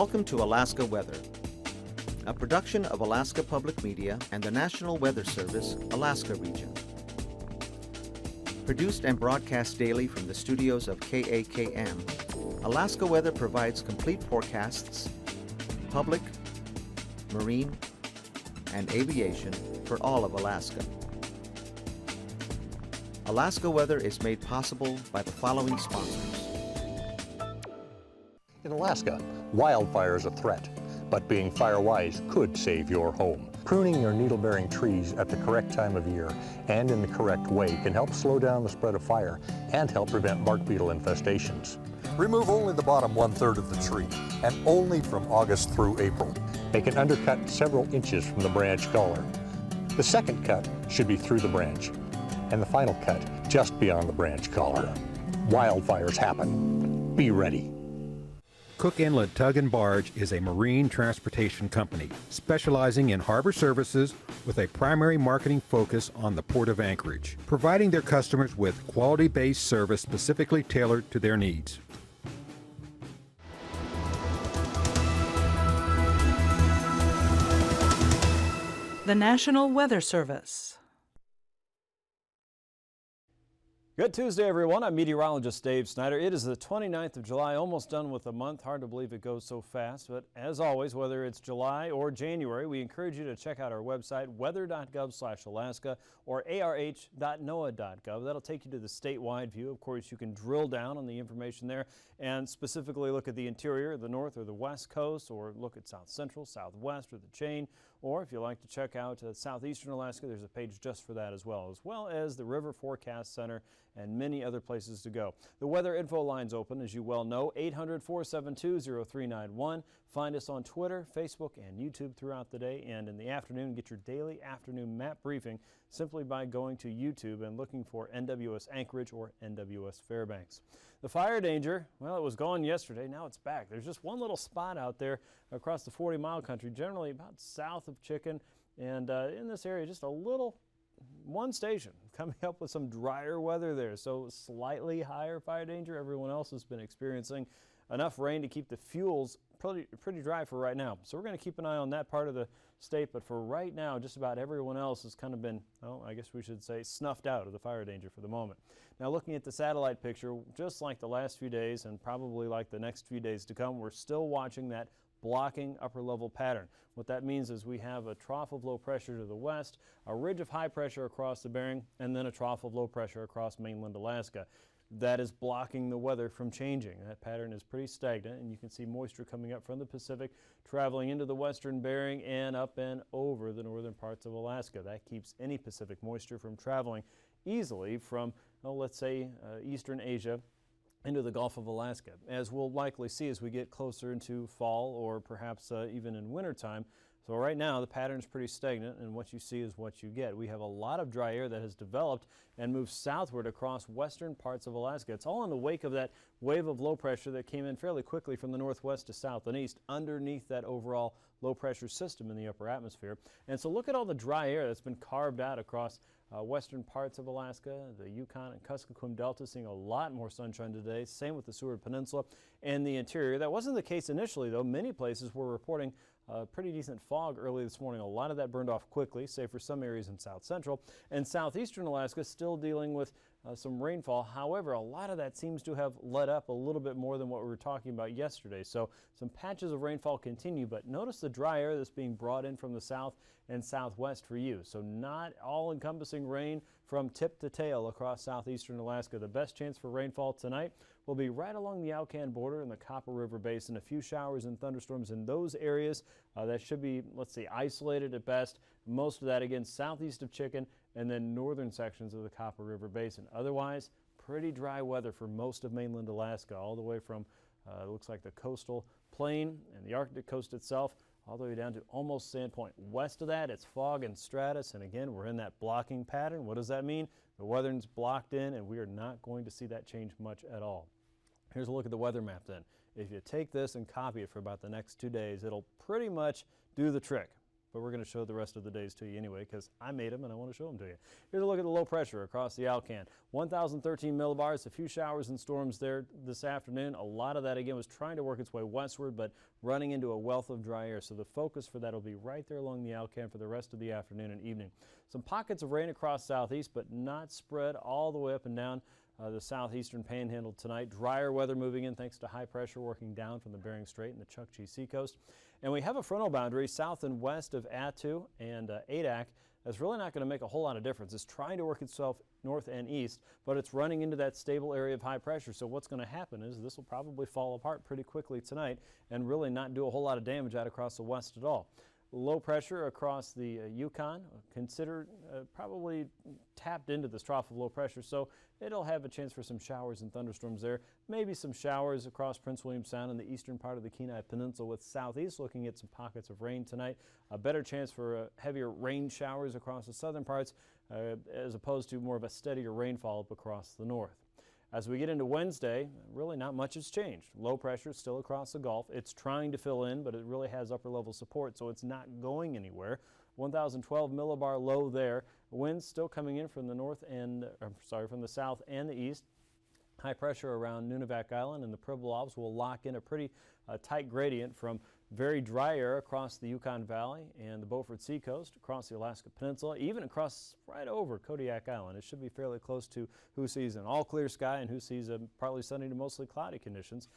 Welcome to Alaska Weather, a production of Alaska Public Media and the National Weather Service, Alaska Region. Produced and broadcast daily from the studios of KAKM, Alaska Weather provides complete forecasts, public, marine, and aviation for all of Alaska. Alaska Weather is made possible by the following sponsors. In Alaska, wildfire is a threat, but being fire-wise could save your home. Pruning your needle-bearing trees at the correct time of year and in the correct way can help slow down the spread of fire and help prevent bark beetle infestations. Remove only the bottom 1/3 of the tree, and only from August through April. Make an undercut several inches from the branch collar. The second cut should be through the branch, and the final cut just beyond the branch collar. Wildfires happen. Be ready. Cook Inlet Tug and Barge is a marine transportation company specializing in harbor services with a primary marketing focus on the Port of Anchorage, providing their customers with quality-based service specifically tailored to their needs. The National Weather Service. Good Tuesday, everyone. I'm meteorologist Dave Snider. It is the 29th of July, almost done with the month. Hard to believe it goes so fast, but as always, whether it's July or January, we encourage you to check out our website, weather.gov/Alaska or arh.noaa.gov. That'll take you to the statewide view. Of course, you can drill down on the information there and specifically look at the interior, the north or the west coast, or look at south central, southwest, or the chain. Or if you like to check out southeastern Alaska, there's a page just for that as well as the River Forecast Center and many other places to go. The weather info line's open, as you well know, 800-472-0391. Find us on Twitter, Facebook, and YouTube throughout the day. And in the afternoon, get your daily afternoon map briefing simply by going to YouTube and looking for NWS Anchorage or NWS Fairbanks. The fire danger, well, it was gone yesterday. Now it's back. There's just one little spot out there across the 40-mile country, generally about south of Chicken. And in this area, just a little one station coming up with some drier weather there, so slightly higher fire danger. Everyone else has been experiencing enough rain to keep the fuels pretty dry for right now. So we're going to keep an eye on that part of the state, but for right now, just about everyone else has kind of been, well, I guess we should say, snuffed out of the fire danger for the moment. Now, looking at the satellite picture, just like the last few days and probably like the next few days to come, we're still watching that blocking upper level pattern. What that means is we have a trough of low pressure to the west, a ridge of high pressure across the Bering, and then a trough of low pressure across mainland Alaska. That is blocking the weather from changing. That pattern is pretty stagnant, and you can see moisture coming up from the Pacific, traveling into the western Bering and up and over the northern parts of Alaska. That keeps any Pacific moisture from traveling easily from, well, let's say, eastern Asia into the Gulf of Alaska. As we'll likely see as we get closer into fall or perhaps even in wintertime. So right now the pattern is pretty stagnant, and what you see is what you get. We have a lot of dry air that has developed and moved southward across western parts of Alaska. It's all in the wake of that wave of low pressure that came in fairly quickly from the northwest to south and east underneath that overall low pressure system in the upper atmosphere. And so look at all the dry air that's been carved out across western parts of Alaska, the Yukon and Kuskokwim Delta, seeing a lot more sunshine today. Same with the Seward Peninsula and the interior. That wasn't the case initially, though. Many places were reporting pretty decent fog early this morning. A lot of that burned off quickly, save for some areas in south central. And southeastern Alaska still dealing with some rainfall. However, a lot of that seems to have let up a little bit more than what we were talking about yesterday. So some patches of rainfall continue, but notice the dry air that's being brought in from the south and southwest for you. So not all-encompassing rain from tip to tail across southeastern Alaska. The best chance for rainfall tonight will be right along the Alcan border in the Copper River Basin. A few showers and thunderstorms in those areas. That should be, let's say, isolated at best. Most of that, again, southeast of Chicken and then northern sections of the Copper River Basin. Otherwise, pretty dry weather for most of mainland Alaska, all the way from, it looks like the coastal plain and the Arctic coast itself, all the way down to almost Sandpoint. West of that, it's fog and stratus, and again, we're in that blocking pattern. What does that mean? The weather's blocked in, and we are not going to see that change much at all. Here's a look at the weather map then. If you take this and copy it for about the next 2 days, it'll pretty much do the trick. but we're going to show the rest of the days to you anyway because I made them and I want to show them to you. Here's a look at the low pressure across the Alcan. 1,013 millibars, a few showers and storms there this afternoon. A lot of that, again, was trying to work its way westward, but running into a wealth of dry air. So the focus for that will be right there along the Alcan for the rest of the afternoon and evening. Some pockets of rain across southeast, but not spread all the way up and down the southeastern panhandle tonight. Drier weather moving in thanks to high pressure working down from the Bering Strait and the Chukchi Seacoast. And we have a frontal boundary south and west of Attu and Adak. That's really not going to make a whole lot of difference. It's trying to work itself north and east, but it's running into that stable area of high pressure. So what's going to happen is this will probably fall apart pretty quickly tonight and really not do a whole lot of damage out across the west at all. Low pressure across the Yukon, considered probably tapped into this trough of low pressure, so it'll have a chance for some showers and thunderstorms there. Maybe some showers across Prince William Sound in the eastern part of the Kenai Peninsula with southeast looking at some pockets of rain tonight. A better chance for heavier rain showers across the southern parts as opposed to more of a steadier rainfall up across the north. As we get into Wednesday, really not much has changed. Low pressure still across the Gulf. It's trying to fill in, but it really has upper level support, so it's not going anywhere. 1,012 millibar low there. Winds still coming in from the north and, from the south and the east. High pressure around Nunivak Island and the Pribilofs will lock in a pretty tight gradient from very dry air across the Yukon Valley and the Beaufort Seacoast, across the Alaska Peninsula, even across right over Kodiak Island. It should be fairly close to who sees an all clear sky and who sees a partly sunny to mostly cloudy conditions.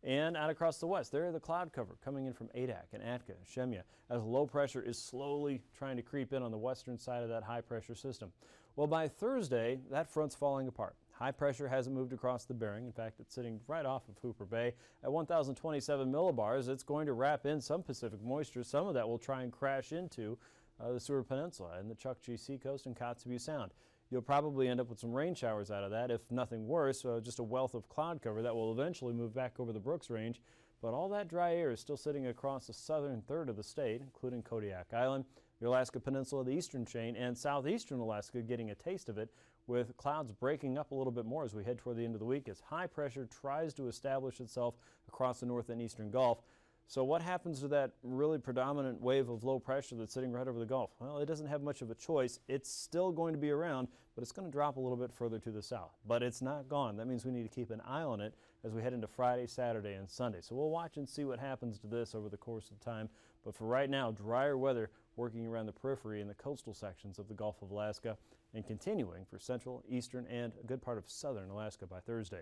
And out across the west, there the cloud cover coming in from Adak and Atka, Shemya, as low pressure is slowly trying to creep in on the western side of that high pressure system. Well, by Thursday, that front's falling apart. High pressure hasn't moved across the Bering. In fact, it's sitting right off of Hooper Bay at 1,027 millibars. It's going to wrap in some Pacific moisture. Some of that will try and crash into the Seward Peninsula and the Chukchi Seacoast and Kotzebue Sound. You'll probably end up with some rain showers out of that, if nothing worse, just a wealth of cloud cover that will eventually move back over the Brooks Range. But all that dry air is still sitting across the southern third of the state, including Kodiak Island, the Alaska Peninsula, the eastern chain, and southeastern Alaska getting a taste of it, with clouds breaking up a little bit more as we head toward the end of the week as high pressure tries to establish itself across the north and eastern Gulf. So what happens to that really predominant wave of low pressure that's sitting right over the Gulf? Well, it doesn't have much of a choice. It's still going to be around, but it's going to drop a little bit further to the south. But it's not gone. That means we need to keep an eye on it as we head into Friday, Saturday, and Sunday. So we'll watch and see what happens to this over the course of time. But for right now, drier weather working around the periphery and the coastal sections of the Gulf of Alaska and continuing for central, eastern, and a good part of southern Alaska by Thursday.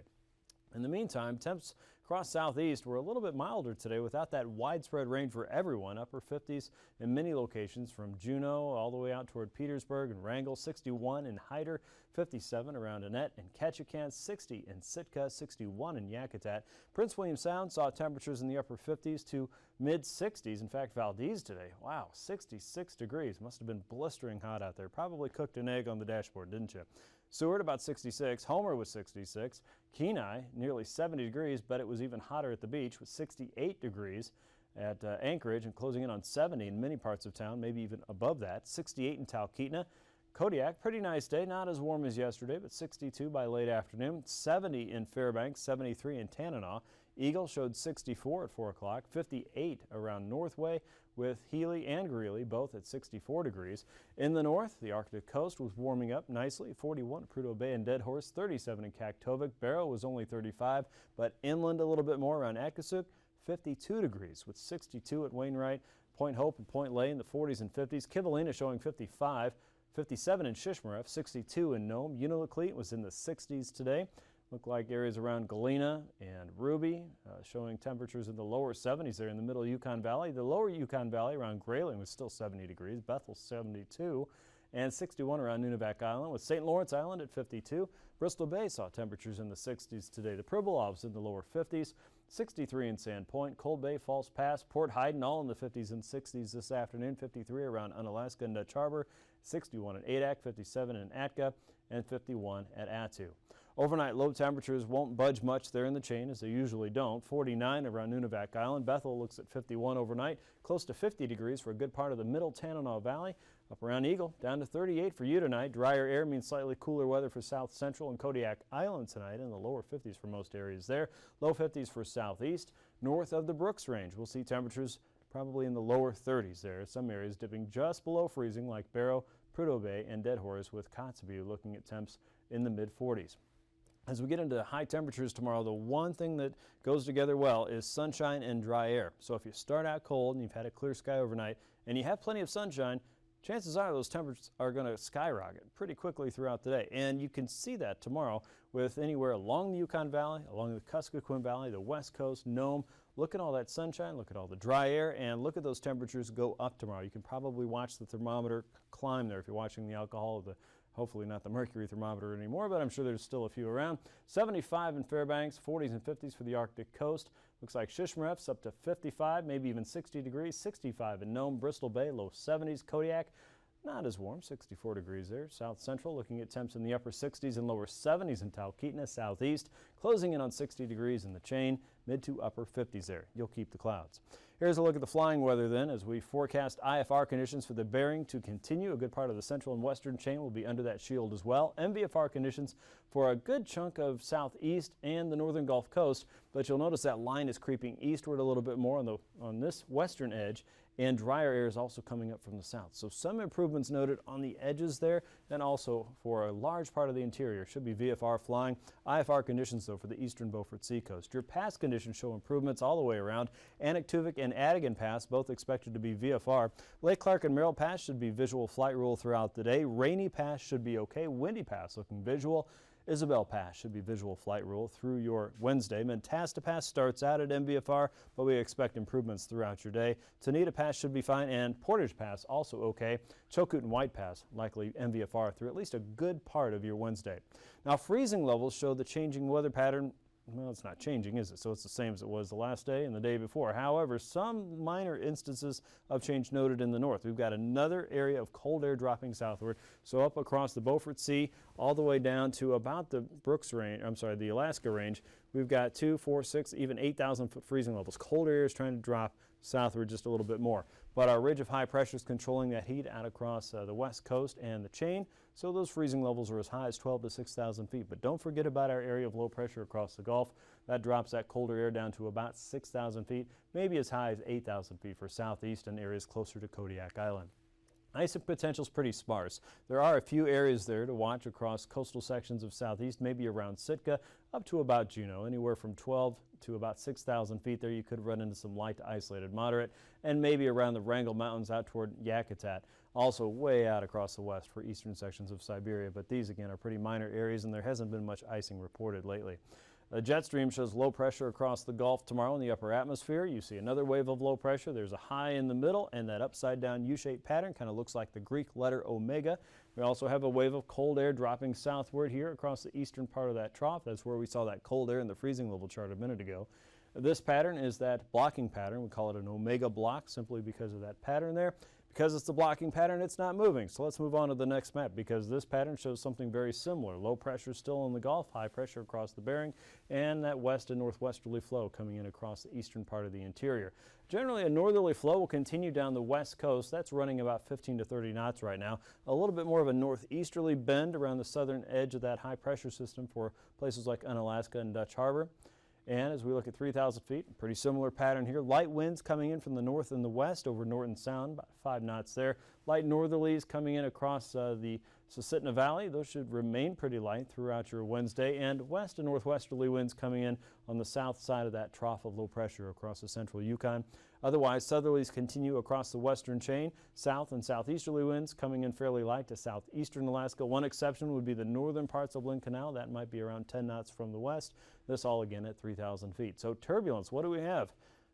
In the meantime, temps across southeast were a little bit milder today without that widespread rain for everyone. Upper 50s in many locations from Juneau all the way out toward Petersburg and Wrangell, 61 in Hyder, 57 around Annette and Ketchikan, 60 in Sitka, 61 in Yakutat. Prince William Sound saw temperatures in the upper 50s to mid 60s. In fact, Valdez today, wow, 66 degrees. Must have been blistering hot out there. Probably cooked an egg on the dashboard, didn't you? Seward about 66, Homer was 66, Kenai nearly 70 degrees, but it was even hotter at the beach with 68 degrees at Anchorage and closing in on 70 in many parts of town, maybe even above that. 68 in Talkeetna. Kodiak, pretty nice day, not as warm as yesterday, but 62 by late afternoon. 70 in Fairbanks, 73 in Tanana. Eagle showed 64 at 4 o'clock, 58 around Northway with Healy and Greeley, both at 64 degrees. In the north, the Arctic coast was warming up nicely, 41 at Prudhoe Bay and Dead Horse, 37 in Kaktovik. Barrow was only 35, but inland a little bit more around Akasuk, 52 degrees with 62 at Wainwright. Point Hope and Point Lay in the 40s and 50s. Kivalina showing 55, 57 in Shishmaref, 62 in Nome. Unalakleet was in the 60s today. Look like areas around Galena and Ruby showing temperatures in the lower 70s there in the middle Yukon Valley. The lower Yukon Valley around Grayling was still 70 degrees. Bethel 72 and 61 around Nunivak Island with St. Lawrence Island at 52. Bristol Bay saw temperatures in the 60s today. The Pribilofs in the lower 50s. 63 in Sandpoint, Cold Bay, False Pass, Port Hyden all in the 50s and 60s this afternoon. 53 around Unalaska and Dutch Harbor. 61 at Adak, 57 in Atka, and 51 at Attu. Overnight low temperatures won't budge much there in the chain, as they usually don't. 49 around Nunivak Island. Bethel looks at 51 overnight. Close to 50 degrees for a good part of the middle Tanana Valley. Up around Eagle, down to 38 for you tonight. Drier air means slightly cooler weather for south central and Kodiak Island tonight, in the lower 50s for most areas there. Low 50s for southeast. North of the Brooks Range, we'll see temperatures probably in the lower 30s there. Some areas dipping just below freezing like Barrow, Prudhoe Bay, and Dead Horse, with Kotzebue looking at temps in the mid-40s. As we get into high temperatures tomorrow, the one thing that goes together well is sunshine and dry air. So if you start out cold and you've had a clear sky overnight and you have plenty of sunshine, chances are those temperatures are going to skyrocket pretty quickly throughout the day. And you can see that tomorrow with anywhere along the Yukon Valley, along the Kuskokwim Valley, the West Coast, Nome. Look at all that sunshine, look at all the dry air, and look at those temperatures go up tomorrow. You can probably watch the thermometer climb there if you're watching the alcohol, hopefully not the mercury thermometer anymore, but I'm sure there's still a few around. 75 in Fairbanks, 40s and 50s for the Arctic coast. Looks like Shishmaref's up to 55, maybe even 60 degrees. 65 in Nome, Bristol Bay, low 70s. Kodiak, not as warm, 64 degrees there. South Central looking at temps in the upper 60s and lower 70s in Talkeetna. Southeast closing in on 60 degrees in the chain, mid to upper 50s there. You'll keep the clouds. Here's a look at the flying weather then as we forecast IFR conditions for the Bering to continue. A good part of the central and western chain will be under that shield as well. MVFR conditions for a good chunk of southeast and the northern Gulf Coast, but you'll notice that line is creeping eastward a little bit more on this western edge, and drier air is also coming up from the south. So some improvements noted on the edges there, and also for a large part of the interior. Should be VFR flying. IFR conditions though for the eastern Beaufort Seacoast. Your pass conditions show improvements all the way around. Anaktuvik and Adigan Pass both expected to be VFR. Lake Clark and Merrill Pass should be visual flight rule throughout the day. Rainy Pass should be okay. Windy Pass looking visual. Isabel Pass should be visual flight rule through your Wednesday. Mentasta Pass starts out at MVFR, but we expect improvements throughout your day. Tonita Pass should be fine, and Portage Pass also okay. Chilkoot and White Pass likely MVFR through at least a good part of your Wednesday. Now, freezing levels show the changing weather pattern. Well, it's not changing, is it? So it's the same as it was the last day and the day before. However, some minor instances of change noted in the north. We've got another area of cold air dropping southward. So up across the Beaufort Sea, all the way down to about the the Alaska range, we've got 2, 4, 6, even 8,000 foot freezing levels. Cold air is trying to drop southward just a little bit more. But our ridge of high pressure is controlling that heat out across the west coast and the chain. So those freezing levels are as high as 12 to 6,000 feet. But don't forget about our area of low pressure across the Gulf. That drops that colder air down to about 6,000 feet, maybe as high as 8,000 feet for southeast and areas closer to Kodiak Island. Ice potential is pretty sparse. There are a few areas there to watch across coastal sections of southeast, maybe around Sitka up to about Juneau, anywhere from 12 to about 6,000 feet there. You could run into some light to isolated moderate, and maybe around the Wrangell Mountains out toward Yakutat. Also way out across the west for eastern sections of Siberia, but these again are pretty minor areas and there hasn't been much icing reported lately. A jet stream shows low pressure across the Gulf tomorrow in the upper atmosphere. You see another wave of low pressure. There's a high in the middle, and that upside down U-shaped pattern kind of looks like the Greek letter omega. We also have a wave of cold air dropping southward here across the eastern part of that trough. That's where we saw that cold air in the freezing level chart a minute ago. This pattern is that blocking pattern. We call it an omega block simply because of that pattern there. Because it's the blocking pattern, it's not moving. So let's move on to the next map because this pattern shows something very similar. Low pressure still in the Gulf, high pressure across the Bering, and that west and northwesterly flow coming in across the eastern part of the interior. Generally, a northerly flow will continue down the west coast. That's running about 15 to 30 knots right now. A little bit more of a northeasterly bend around the southern edge of that high pressure system for places like Unalaska and Dutch Harbor. And as we look at 3,000 feet, pretty similar pattern here. Light winds coming in from the north and the west over Norton Sound, about 5 knots there. Light northerlies coming in across the Susitna Valley. Those should remain pretty light throughout your Wednesday. And west and northwesterly winds coming in on the south side of that trough of low pressure across the central Yukon. Otherwise, southerlies continue across the western chain. South and southeasterly winds coming in fairly light to southeastern Alaska. One exception would be the northern parts of Lynn Canal. That might be around 10 knots from the west. This all again at 3,000 feet. So turbulence, what do we have?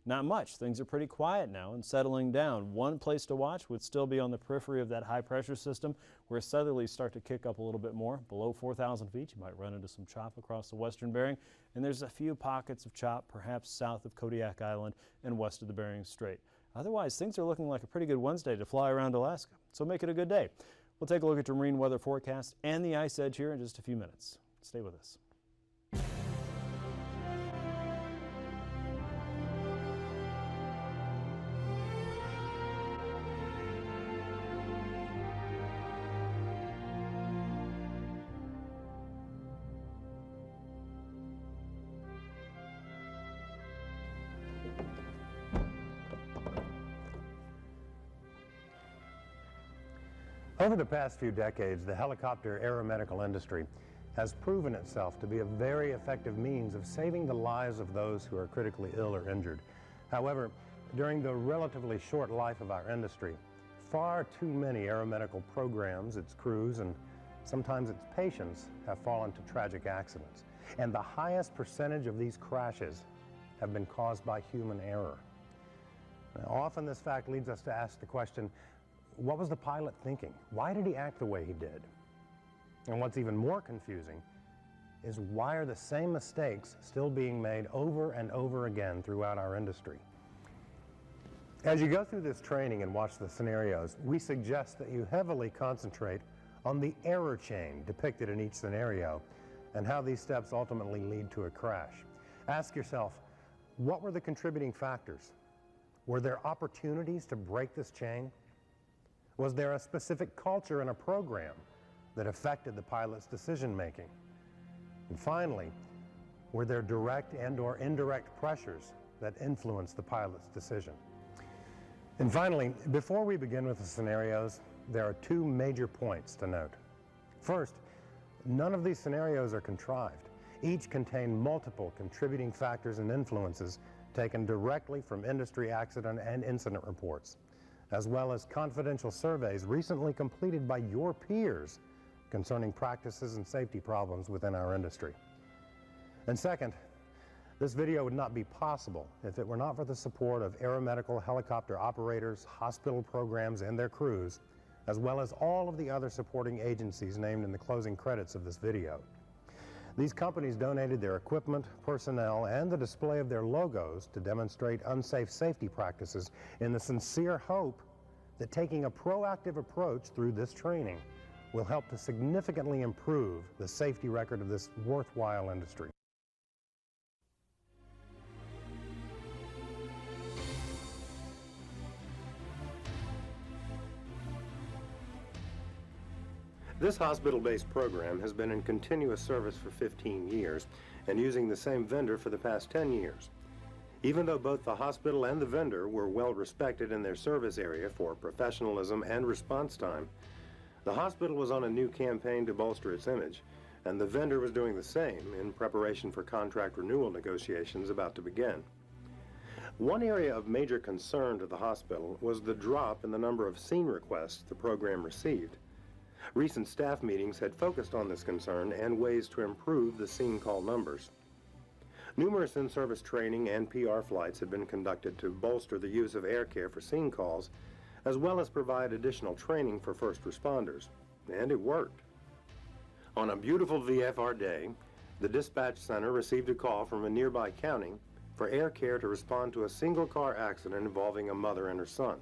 Not much. Things are pretty quiet now and settling down. One place to watch would still be on the periphery of that high pressure system where southerlies start to kick up a little bit more. Below 4,000 feet, you might run into some chop across the western Bering. And there's a few pockets of chop, perhaps south of Kodiak Island and west of the Bering Strait. Otherwise, things are looking like a pretty good Wednesday to fly around Alaska. So make it a good day. We'll take a look at your marine weather forecast and the ice edge here in just a few minutes. Stay with us. Over the past few decades, the helicopter aeromedical industry has proven itself to be a very effective means of saving the lives of those who are critically ill or injured. However, during the relatively short life of our industry, far too many aeromedical programs, its crews, and sometimes its patients have fallen to tragic accidents. And the highest percentage of these crashes have been caused by human error. Now, often this fact leads us to ask the question, what was the pilot thinking? Why did he act the way he did? And what's even more confusing is why are the same mistakes still being made over and over again throughout our industry? As you go through this training and watch the scenarios, we suggest that you heavily concentrate on the error chain depicted in each scenario and how these steps ultimately lead to a crash. Ask yourself, what were the contributing factors? Were there opportunities to break this chain? Was there a specific culture in a program that affected the pilot's decision-making? And finally, were there direct and/or indirect pressures that influenced the pilot's decision? And finally, before we begin with the scenarios, there are two major points to note. First, none of these scenarios are contrived. Each contain multiple contributing factors and influences taken directly from industry accident and incident reports, as well as confidential surveys recently completed by your peers concerning practices and safety problems within our industry. And second, this video would not be possible if it were not for the support of aeromedical helicopter operators, hospital programs, and their crews, as well as all of the other supporting agencies named in the closing credits of this video. These companies donated their equipment, personnel, and the display of their logos to demonstrate unsafe safety practices in the sincere hope that taking a proactive approach through this training will help to significantly improve the safety record of this worthwhile industry. This hospital-based program has been in continuous service for 15 years and using the same vendor for the past 10 years. Even though both the hospital and the vendor were well respected in their service area for professionalism and response time, the hospital was on a new campaign to bolster its image, and the vendor was doing the same in preparation for contract renewal negotiations about to begin. One area of major concern to the hospital was the drop in the number of scene requests the program received. Recent staff meetings had focused on this concern and ways to improve the scene call numbers. Numerous in-service training and PR flights had been conducted to bolster the use of air care for scene calls, as well as provide additional training for first responders, and it worked. On a beautiful VFR day, the dispatch center received a call from a nearby county for air care to respond to a single-car accident involving a mother and her son.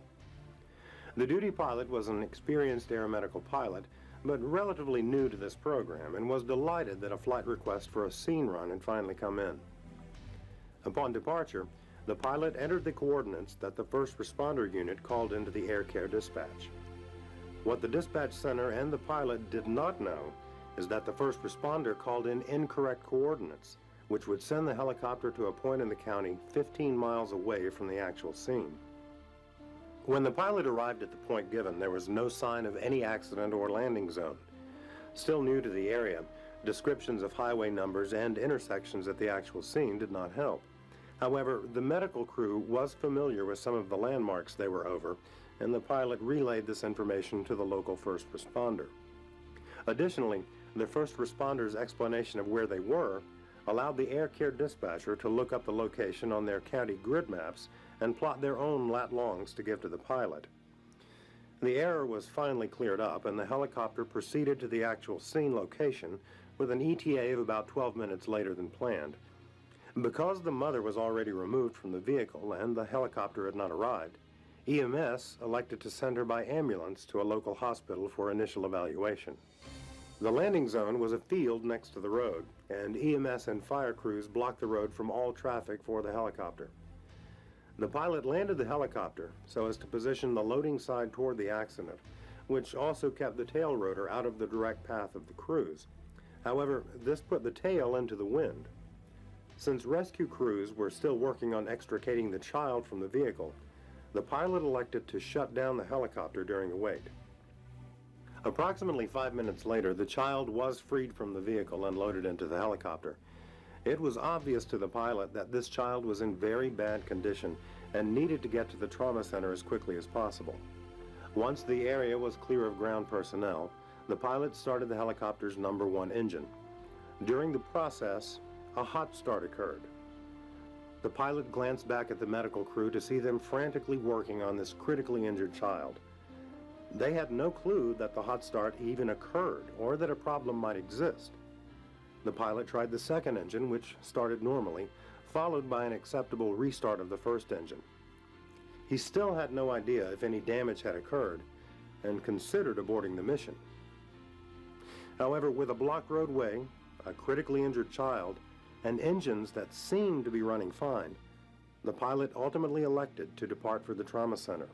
The duty pilot was an experienced aeromedical pilot, but relatively new to this program, and was delighted that a flight request for a scene run had finally come in. Upon departure, the pilot entered the coordinates that the first responder unit called into the air care dispatch. What the dispatch center and the pilot did not know is that the first responder called in incorrect coordinates, which would send the helicopter to a point in the county 15 miles away from the actual scene. When the pilot arrived at the point given, there was no sign of any accident or landing zone. Still new to the area, descriptions of highway numbers and intersections at the actual scene did not help. However, the medical crew was familiar with some of the landmarks they were over, and the pilot relayed this information to the local first responder. Additionally, the first responder's explanation of where they were allowed the air care dispatcher to look up the location on their county grid maps and plot their own lat-longs to give to the pilot. The error was finally cleared up, and the helicopter proceeded to the actual scene location with an ETA of about 12 minutes later than planned. Because the mother was already removed from the vehicle and the helicopter had not arrived, EMS elected to send her by ambulance to a local hospital for initial evaluation. The landing zone was a field next to the road, and EMS and fire crews blocked the road from all traffic for the helicopter. The pilot landed the helicopter so as to position the loading side toward the accident, which also kept the tail rotor out of the direct path of the crews. However, this put the tail into the wind. Since rescue crews were still working on extricating the child from the vehicle, the pilot elected to shut down the helicopter during the wait. Approximately 5 minutes later, the child was freed from the vehicle and loaded into the helicopter. It was obvious to the pilot that this child was in very bad condition and needed to get to the trauma center as quickly as possible. Once the area was clear of ground personnel, the pilot started the helicopter's #1 engine. During the process, a hot start occurred. The pilot glanced back at the medical crew to see them frantically working on this critically injured child. They had no clue that the hot start even occurred or that a problem might exist. The pilot tried the second engine, which started normally, followed by an acceptable restart of the first engine. He still had no idea if any damage had occurred and considered aborting the mission. However, with a blocked roadway, a critically injured child, and engines that seemed to be running fine, the pilot ultimately elected to depart for the trauma center.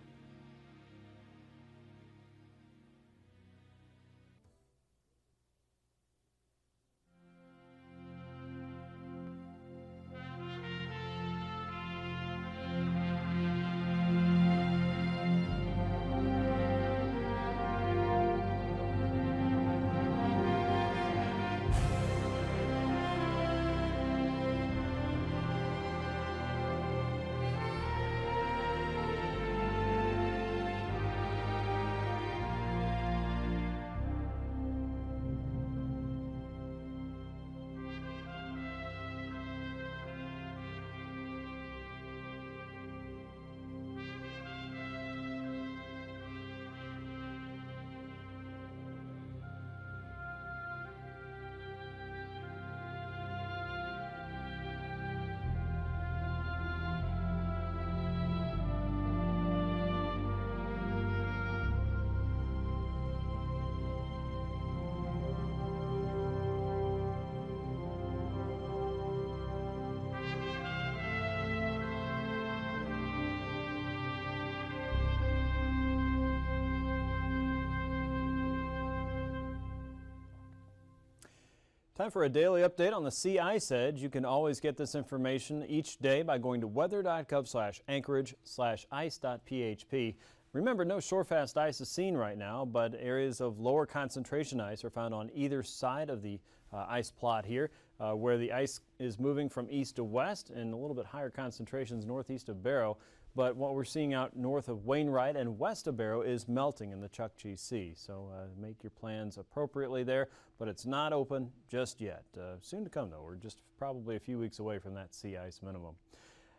Time for a daily update on the Sea Ice Edge. You can always get this information each day by going to weather.gov/anchorage/ice.php. Remember, no shorefast ice is seen right now, but areas of lower concentration ice are found on either side of the ice plot here, where the ice is moving from east to west and a little bit higher concentrations northeast of Barrow. But what we're seeing out north of Wainwright and west of Barrow is melting in the Chukchi Sea. So make your plans appropriately there, but it's not open just yet. Soon to come, though. We're just probably a few weeks away from that sea ice minimum.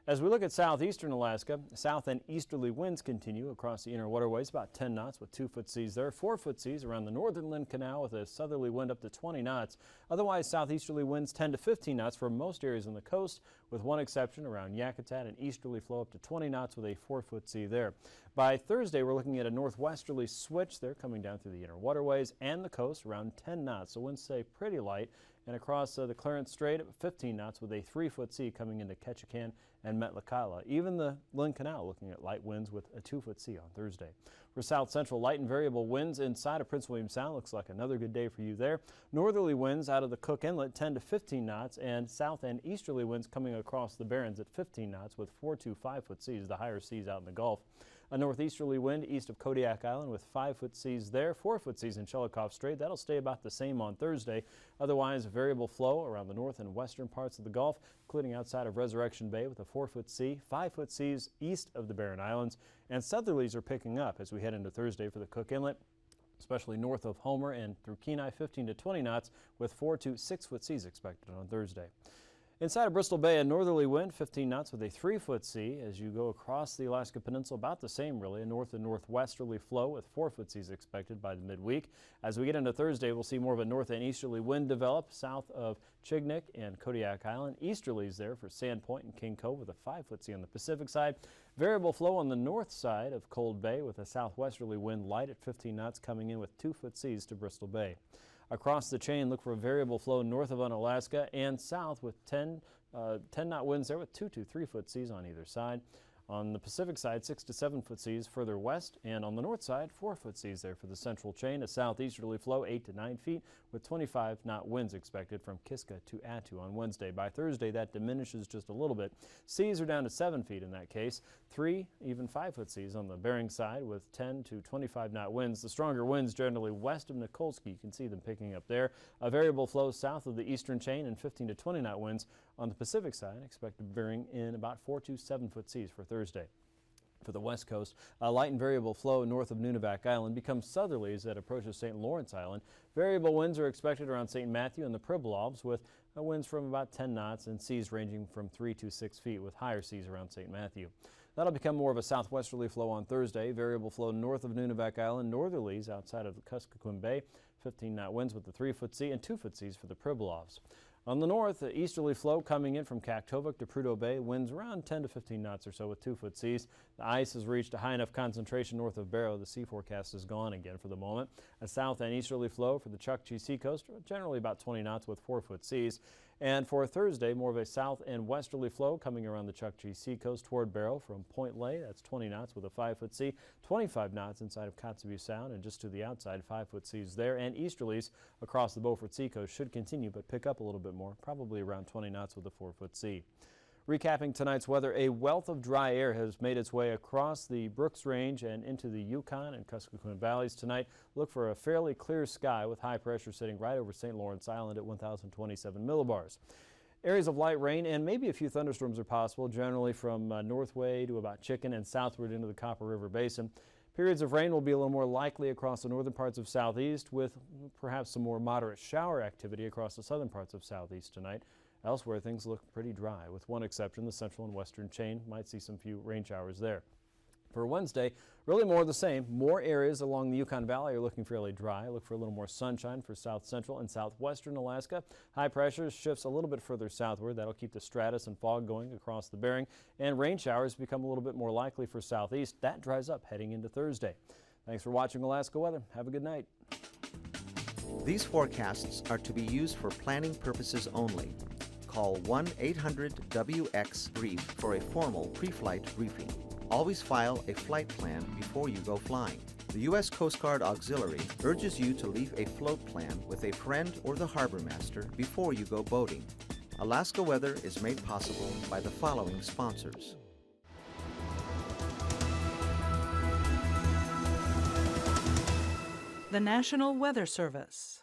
As we look at southeastern Alaska, south and easterly winds continue across the inner waterways, about 10 knots with 2-foot seas there. 4-foot seas around the northern Lynn Canal with a southerly wind up to 20 knots. Otherwise, southeasterly winds 10 to 15 knots for most areas on the coast, with one exception around Yakutat, and easterly flow up to 20 knots with a 4-foot sea there. By Thursday, we're looking at a northwesterly switch there coming down through the inner waterways and the coast around 10 knots. So winds stay pretty light. And across the Clarence Strait at 15 knots with a 3-foot sea coming into Ketchikan and Metlakatla. Even the Lynn Canal looking at light winds with a 2-foot sea on Thursday. For south central, light and variable winds inside of Prince William Sound. Looks like another good day for you there. Northerly winds out of the Cook Inlet 10 to 15 knots, and south and easterly winds coming across the Barrens at 15 knots with 4 to 5-foot seas, the higher seas out in the Gulf. A northeasterly wind east of Kodiak Island with 5-foot seas there, 4-foot seas in Shelikof Strait. That'll stay about the same on Thursday. Otherwise, variable flow around the north and western parts of the Gulf, including outside of Resurrection Bay with a 4-foot sea, 5-foot seas east of the Barren Islands. And southerlies are picking up as we head into Thursday for the Cook Inlet, especially north of Homer and through Kenai, 15 to 20 knots with 4 to 6-foot seas expected on Thursday. Inside of Bristol Bay, a northerly wind, 15 knots with a 3-foot sea. As you go across the Alaska Peninsula, about the same really, a north and northwesterly flow with 4-foot seas expected by the midweek. As we get into Thursday, we'll see more of a north and easterly wind develop south of Chignik and Kodiak Island. Easterlies there for Sandpoint and King Cove with a 5-foot sea on the Pacific side. Variable flow on the north side of Cold Bay with a southwesterly wind light at 15 knots coming in with 2-foot seas to Bristol Bay. Across the chain, look for a variable flow north of Unalaska and south with 10-knot winds there with 2 to 3-foot seas on either side. On the Pacific side, 6 to 7 foot seas further west, and on the north side, 4 foot seas there for the central chain. A southeasterly flow, 8 to 9 feet, with 25 knot winds expected from Kiska to Attu on Wednesday. By Thursday, that diminishes just a little bit. Seas are down to 7 feet in that case. 3, even 5 foot seas on the Bering side with 10 to 25 knot winds. The stronger winds generally west of Nikolsky. You can see them picking up there. A variable flow south of the eastern chain and 15 to 20 knot winds on the Pacific side. Expect to bring in about 4 to 7 foot seas for Thursday. For the west coast, a light and variable flow north of Nunivak Island becomes southerly as it approaches St. Lawrence Island. Variable winds are expected around St. Matthew and the Pribilofs with winds from about 10 knots and seas ranging from 3 to 6 feet with higher seas around St. Matthew. That'll become more of a southwesterly flow on Thursday. Variable flow north of Nunivak Island, northerlies outside of the Kuskokwim Bay, 15 knot winds with the 3 foot sea and 2 foot seas for the Pribilofs. On the north, the easterly flow coming in from Kaktovik to Prudhoe Bay, winds around 10 to 15 knots or so with 2 foot seas. The ice has reached a high enough concentration north of Barrow. The sea forecast is gone again for the moment. A south and easterly flow for the Chukchi seacoast, generally about 20 knots with 4 foot seas. And for Thursday, more of a south and westerly flow coming around the Chukchi seacoast toward Barrow from Point Lay. That's 20 knots with a 5 foot sea, 25 knots inside of Kotzebue Sound, and just to the outside, 5 foot seas there. And easterlies across the Beaufort seacoast should continue but pick up a little bit more, probably around 20 knots with a 4 foot sea. Recapping tonight's weather, a wealth of dry air has made its way across the Brooks Range and into the Yukon and Kuskokwim valleys tonight. Look for a fairly clear sky with high pressure sitting right over St. Lawrence Island at 1,027 millibars. Areas of light rain and maybe a few thunderstorms are possible, generally from Northway to about Chicken and southward into the Copper River Basin. Periods of rain will be a little more likely across the northern parts of southeast, with perhaps some more moderate shower activity across the southern parts of southeast tonight. Elsewhere, things look pretty dry, with one exception. The central and western chain might see some few rain showers there. For Wednesday, really more of the same. More areas along the Yukon Valley are looking fairly dry. Look for a little more sunshine for south central and southwestern Alaska. High pressure shifts a little bit further southward. That'll keep the stratus and fog going across the Bering. And rain showers become a little bit more likely for southeast. That dries up heading into Thursday. Thanks for watching Alaska Weather. Have a good night. These forecasts are to be used for planning purposes only. Call 1-800-WX-BRIEF for a formal pre-flight briefing. Always file a flight plan before you go flying. The U.S. Coast Guard Auxiliary urges you to leave a float plan with a friend or the harbor master before you go boating. Alaska Weather is made possible by the following sponsors. The National Weather Service.